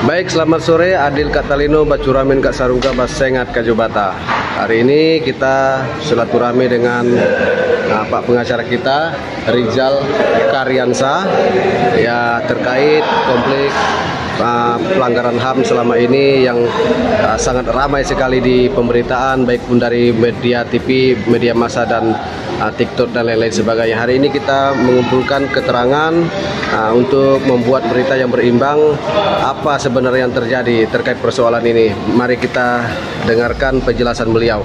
Baik, selamat sore. Adil Katalino, Bacuramin Kak Sarungka, Basengat Kajubata. Hari ini kita silaturahmi dengan Pak pengacara kita, Rizal Karyansa, ya terkait konflik pelanggaran HAM selama ini yang sangat ramai sekali di pemberitaan, baik pun dari media TV, media massa dan TikTok dan lain-lain sebagainya. Hari ini kita mengumpulkan keterangan untuk membuat berita yang berimbang apa sebenarnya yang terjadi terkait persoalan ini. Mari kita dengarkan penjelasan beliau.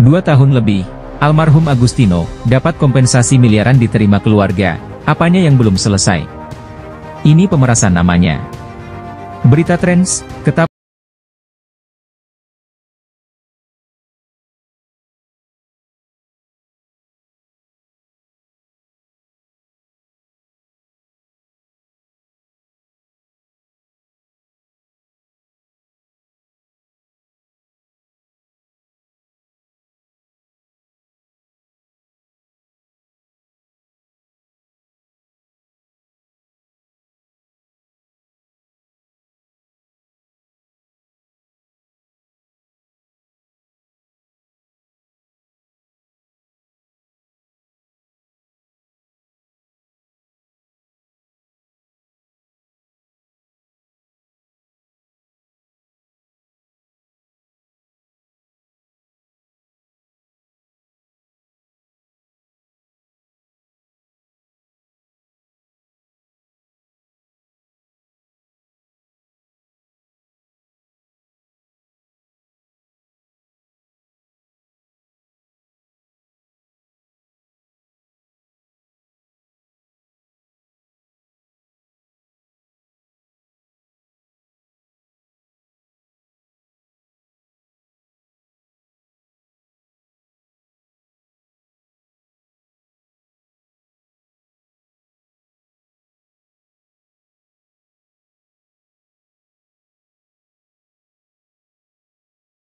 2 tahun lebih, almarhum Agustino dapat kompensasi miliaran diterima keluarga. Apanya yang belum selesai? Ini pemerasan namanya. Berita Trends, Ketap.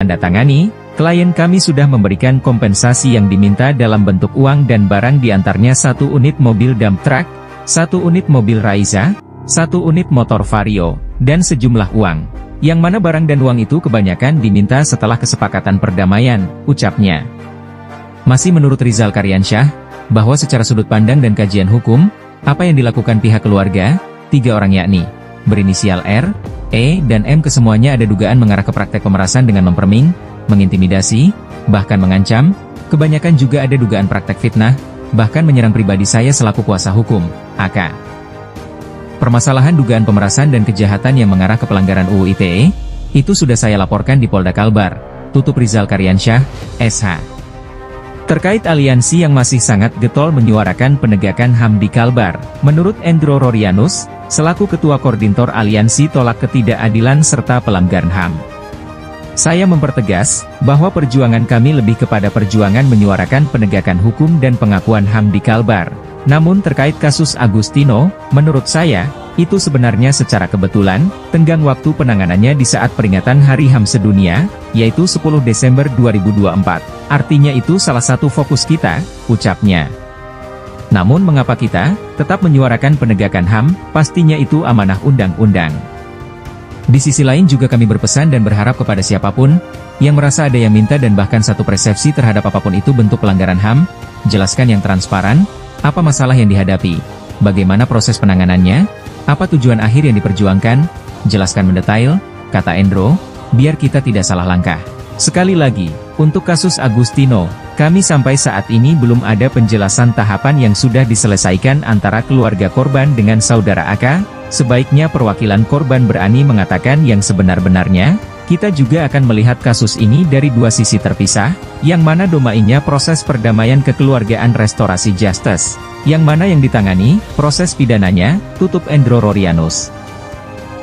Tangani, klien kami sudah memberikan kompensasi yang diminta dalam bentuk uang dan barang, diantaranya 1 unit mobil dump truck, 1 unit mobil Raiza, 1 unit motor Vario, dan sejumlah uang. Yang mana barang dan uang itu kebanyakan diminta setelah kesepakatan perdamaian, ucapnya. Masih menurut Rizal Karyansyah, bahwa secara sudut pandang dan kajian hukum, apa yang dilakukan pihak keluarga, 3 orang yakni, berinisial R, E, dan M kesemuanya ada dugaan mengarah ke praktek pemerasan dengan memperming, mengintimidasi, bahkan mengancam. Kebanyakan juga ada dugaan praktek fitnah, bahkan menyerang pribadi saya selaku kuasa hukum, AK. Permasalahan dugaan pemerasan dan kejahatan yang mengarah ke pelanggaran UU ITE, itu sudah saya laporkan di Polda Kalbar, tutup Rizal Karyansyah, SH. Terkait aliansi yang masih sangat getol menyuarakan penegakan HAM di Kalbar, menurut Endro Rorianus, selaku Ketua Koordinator Aliansi Tolak Ketidakadilan serta Pelanggaran HAM. Saya mempertegas, bahwa perjuangan kami lebih kepada perjuangan menyuarakan penegakan hukum dan pengakuan HAM di Kalbar. Namun terkait kasus Agustino, menurut saya, itu sebenarnya secara kebetulan, tenggang waktu penanganannya di saat peringatan Hari HAM Sedunia, yaitu 10 Desember 2024. Artinya itu salah satu fokus kita, ucapnya. Namun mengapa kita tetap menyuarakan penegakan HAM, pastinya itu amanah undang-undang. Di sisi lain juga kami berpesan dan berharap kepada siapapun yang merasa ada yang minta dan bahkan satu persepsi terhadap apapun itu bentuk pelanggaran HAM, jelaskan yang transparan, apa masalah yang dihadapi, bagaimana proses penanganannya, apa tujuan akhir yang diperjuangkan, jelaskan mendetail, kata Endro, biar kita tidak salah langkah. Sekali lagi, untuk kasus Agustino, kami sampai saat ini belum ada penjelasan tahapan yang sudah diselesaikan antara keluarga korban dengan saudara AK. Sebaiknya perwakilan korban berani mengatakan yang sebenar-benarnya. Kita juga akan melihat kasus ini dari 2 sisi terpisah, yang mana domainnya proses perdamaian kekeluargaan restorasi justice, yang mana yang ditangani proses pidananya, tutup Endro Rorianus.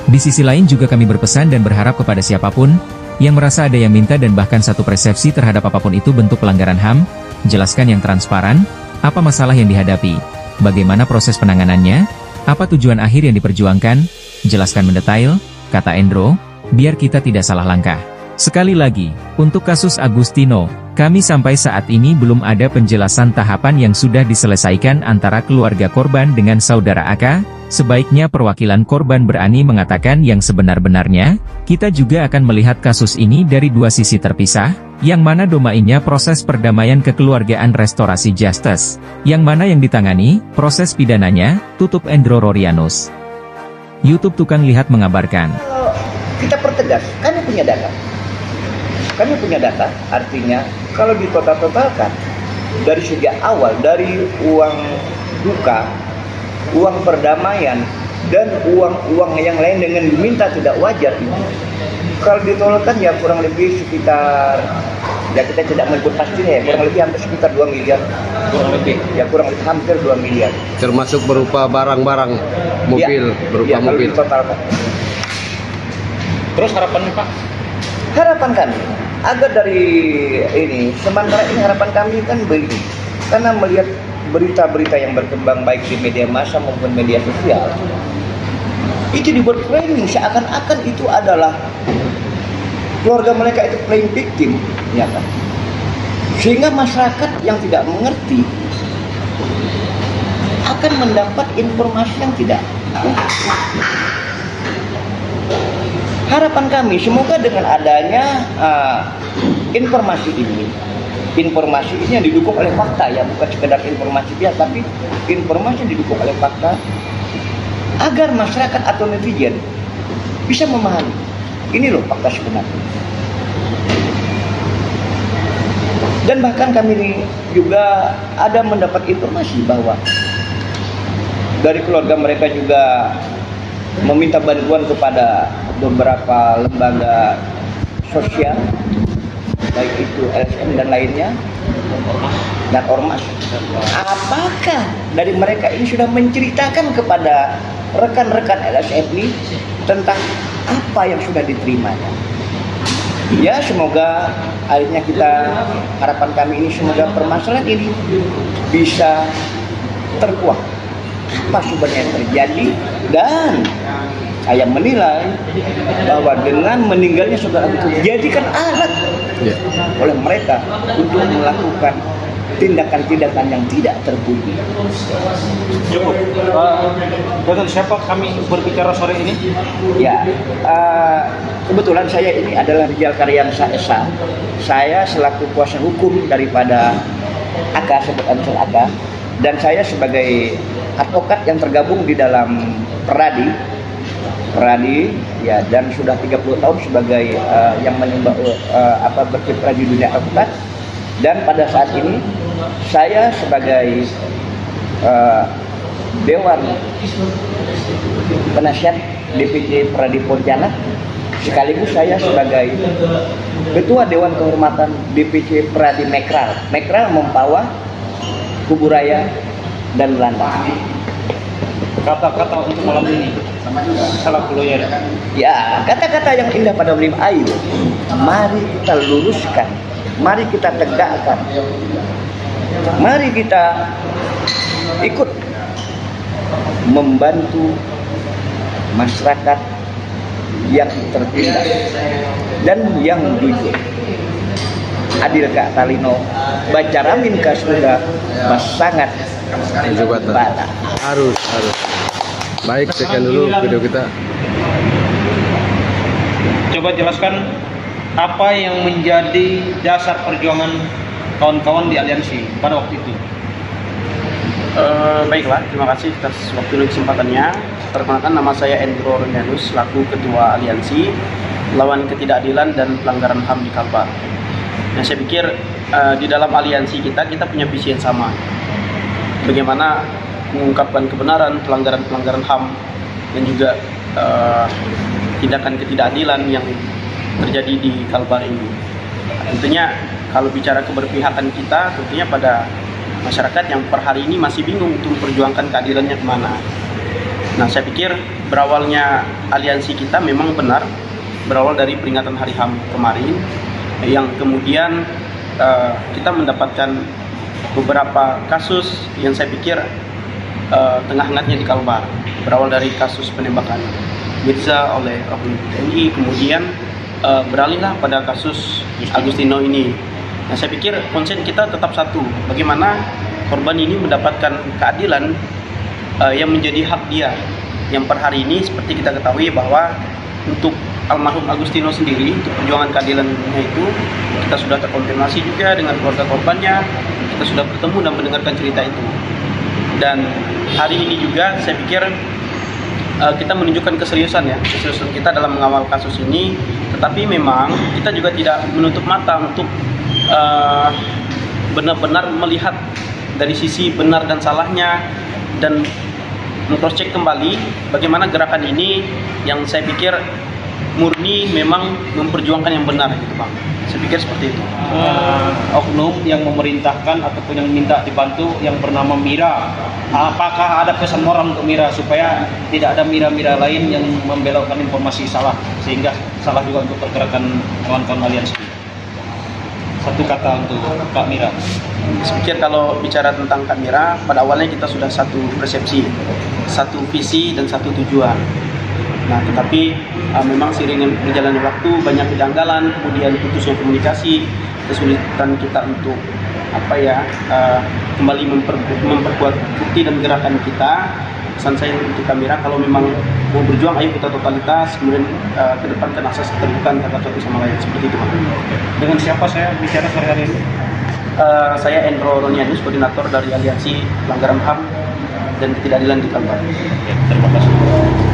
Di sisi lain juga kami berpesan dan berharap kepada siapapun yang merasa ada yang minta dan bahkan satu persepsi terhadap apapun itu bentuk pelanggaran HAM, jelaskan yang transparan, apa masalah yang dihadapi, bagaimana proses penanganannya, apa tujuan akhir yang diperjuangkan, jelaskan mendetail, kata Endro, biar kita tidak salah langkah. Sekali lagi, untuk kasus Agustino, kami sampai saat ini belum ada penjelasan tahapan yang sudah diselesaikan antara keluarga korban dengan saudara AK. sebaiknya perwakilan korban berani mengatakan yang sebenar-benarnya. Kita juga akan melihat kasus ini dari dua sisi terpisah, yang mana domainnya proses perdamaian kekeluargaan restorasi justice, yang mana yang ditangani, proses pidananya, tutup Endro Rorianus. YouTube Tukang Lihat mengabarkan. Kalau kita pertegas, kami punya data. Kami punya data, artinya kalau ditotal-totalkan, dari sejak awal, dari uang duka, uang perdamaian, dan uang-uang yang lain dengan diminta tidak wajar ini, kalau ditolakkan ya kurang lebih sekitar, ya kita tidak menyebut pastinya ya, kurang lebih hampir sekitar 2 miliar, kurang lebih hampir 2 miliar. Termasuk berupa barang-barang mobil, berupa mobil. Ditotalkan. Terus harapannya Pak? Harapan kami agar dari ini, sementara ini harapan kami kan begini, karena melihat berita-berita yang berkembang baik di media massa maupun media sosial, itu dibuat framing seakan-akan itu adalah keluarga mereka itu playing victim, ya kan? Sehingga masyarakat yang tidak mengerti akan mendapat informasi yang tidak. Harapan kami semoga dengan adanya informasi ini yang didukung oleh fakta, ya bukan sekedar informasi biasa, tapi informasi yang didukung oleh fakta, agar masyarakat atau netizen bisa memahami ini loh fakta sebenarnya. Dan bahkan kami juga ada mendapat informasi bahwa dari keluarga mereka juga meminta bantuan kepada beberapa lembaga sosial, baik itu LSM dan lainnya, dan ormas. Apakah dari mereka ini sudah menceritakan kepada rekan-rekan LSM ini tentang apa yang sudah diterimanya? Ya, semoga akhirnya harapan kami ini semoga permasalahan ini bisa terkuak apa sebenarnya yang terjadi, dan saya menilai bahwa dengan meninggalnya saudara itu dijadikan alat oleh mereka untuk melakukan tindakan-tindakan yang tidak terpuji. Cukup. Dengan siapa kami berbicara sore ini? Ya, kebetulan saya ini adalah Rizal Karyansa SA. Saya selaku kuasa hukum daripada AK, sebut Ansel AK, dan saya sebagai advokat yang tergabung di dalam Peradi, ya, dan sudah 30 tahun sebagai yang menimba berkiprah di dunia advokat. Dan pada saat ini saya sebagai Dewan Penasihat DPC Peradi Pontianak, sekaligus saya sebagai Ketua Dewan Kehormatan DPC Peradi Mekral. Mekral Mempawah, Kuburaya, dan Belanda. Kata-kata untuk malam ini salah kuliah. Ya, kata-kata yang indah pada Blim Ayu. Mari kita luruskan, mari kita tegakkan, mari kita ikut membantu masyarakat yang tertindas dan yang jujur. Adil Kak Talino, baca Ramin Kasunda, sangat bata. Harus. Baik, sekian dulu video kita. Coba jelaskan apa yang menjadi dasar perjuangan kawan-kawan di aliansi pada waktu itu. Baiklah, terima kasih atas waktu dan kesempatannya. Perkenalkan, nama saya Endro Rorianus, selaku Ketua Aliansi Lawan Ketidakadilan dan Pelanggaran HAM di Kalbar. Nah, saya pikir di dalam aliansi kita punya visi yang sama. Bagaimana mengungkapkan kebenaran pelanggaran-pelanggaran HAM dan juga tindakan ketidakadilan yang terjadi di Kalbar ini. Tentunya kalau bicara keberpihakan kita, tentunya pada masyarakat yang per hari ini masih bingung untuk memperjuangkan keadilannya kemana. Nah, saya pikir berawalnya aliansi kita memang benar, berawal dari peringatan Hari HAM kemarin, yang kemudian kita mendapatkan beberapa kasus yang saya pikir tengah hangatnya di Kalbar. Berawal dari kasus penembakan Mirza oleh oknum TNI, kemudian beralihlah pada kasus Agustino ini. Nah, saya pikir konsen kita tetap satu, bagaimana korban ini mendapatkan keadilan yang menjadi hak dia. Yang per hari ini seperti kita ketahui bahwa untuk almarhum Agustino sendiri, untuk perjuangan keadilannya itu, kita sudah terkonfirmasi juga dengan keluarga korbannya, kita sudah bertemu dan mendengarkan cerita itu. Dan hari ini juga saya pikir kita menunjukkan keseriusan kita dalam mengawal kasus ini, tetapi memang kita juga tidak menutup mata untuk benar-benar melihat dari sisi benar dan salahnya dan mengcross-check kembali bagaimana gerakan ini yang saya pikir murni memang memperjuangkan yang benar gitu Bang. Saya pikir seperti itu. Oknum yang memerintahkan ataupun yang minta dibantu yang bernama Mira, apakah ada pesan moral untuk Mira supaya tidak ada Mira-Mira lain yang membelokkan informasi salah sehingga salah juga untuk pergerakan kawan-kawan aliansi? Satu kata untuk Kak Mira. Saya pikir kalau bicara tentang Kak Mira, pada awalnya kita sudah satu persepsi, satu visi dan satu tujuan. Nah, tetapi memang seiring berjalannya waktu banyak kejanggalan, kemudian putusnya komunikasi, kesulitan kita untuk kembali memperkuat bukti dan gerakan kita. Pesan saya untuk Kak Mira, kalau memang mau berjuang, ayo kita totalitas, kemudian ke depan kan asas keterbukaan kata satu sama lain, seperti itu Pak. Dengan siapa saya bicara sore hari ini? Saya Endro Ronianus, koordinator dari Aliansi Pelanggaran HAM dan Ketidakadilan di Kalbar. Terima kasih.